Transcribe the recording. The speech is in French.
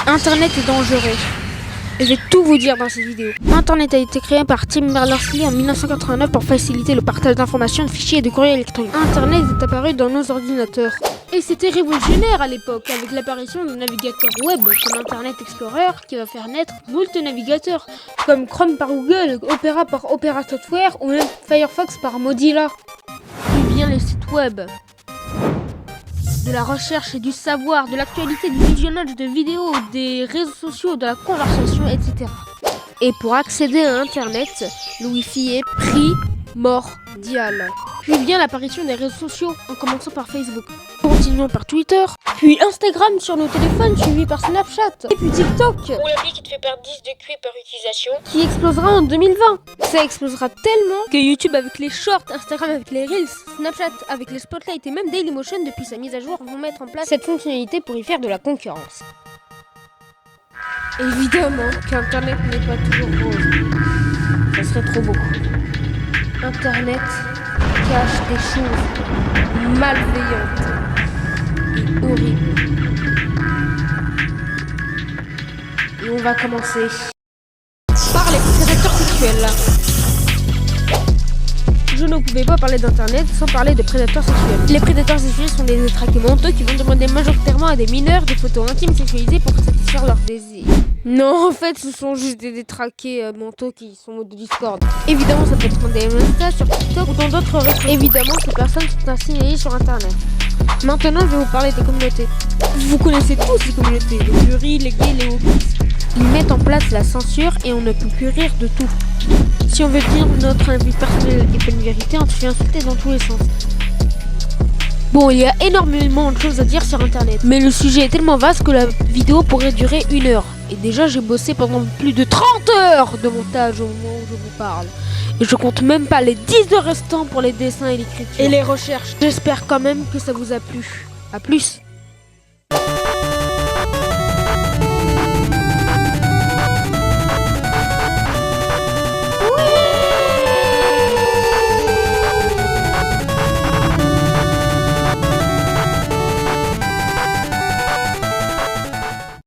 Internet est dangereux. Et je vais tout vous dire dans cette vidéo. Internet a été créé par Tim Berners-Lee en 1989 pour faciliter le partage d'informations, de fichiers et de courriers électroniques. Internet est apparu dans nos ordinateurs. Et c'était révolutionnaire à l'époque, avec l'apparition de navigateurs web comme Internet Explorer qui va faire naître moult navigateurs, comme Chrome par Google, Opera par Opera Software ou même Firefox par Mozilla. Ou bien les sites web. De la recherche et du savoir, de l'actualité, du visionnage de vidéos, des réseaux sociaux, de la conversation, etc. Et pour accéder à Internet, le Wi-Fi est primordial. Puis vient l'apparition des réseaux sociaux, en commençant par Facebook. Continuons par Twitter, puis Instagram sur nos téléphones, suivi par Snapchat, et puis TikTok, ou l'appli qui te fait perdre 10 de QI par utilisation, qui explosera en 2020. Ça explosera tellement que YouTube avec les shorts, Instagram avec les Reels, Snapchat avec les Spotlight et même Dailymotion depuis sa mise à jour vont mettre en place cette fonctionnalité pour y faire de la concurrence. Évidemment qu'Internet n'est pas toujours rose. Ça serait trop beau. Internet cache des choses malveillantes et horribles. Et on va commencer par les prédateurs sexuels. Je ne pouvais pas parler d'Internet sans parler de prédateurs sexuels. Les prédateurs sexuels sont des détraqués mentaux qui vont demander majoritairement à des mineurs des photos intimes sexualisées pour satisfaire leurs désirs. Non, en fait, ce sont juste des détraqués mentaux qui sont en mode Discord. Évidemment, ça peut être en DM Insta, sur TikTok ou dans d'autres réseaux. Évidemment, ces personnes sont signalées sur Internet. Maintenant, je vais vous parler des communautés. Vous connaissez tous ces communautés, les furries, les gays, les wokistes. Ils mettent en place la censure et on ne peut plus rire de tout. Si on veut dire notre avis personnel et pas une vérité, on se fait insulter dans tous les sens. Bon, il y a énormément de choses à dire sur Internet, mais le sujet est tellement vaste que la vidéo pourrait durer 1 heure. Et déjà, j'ai bossé pendant plus de 30 heures de montage au moment où je vous parle. Et je compte même pas les 10 heures restants pour les dessins et l'écriture. Et les recherches. J'espère quand même que ça vous a plu. A plus.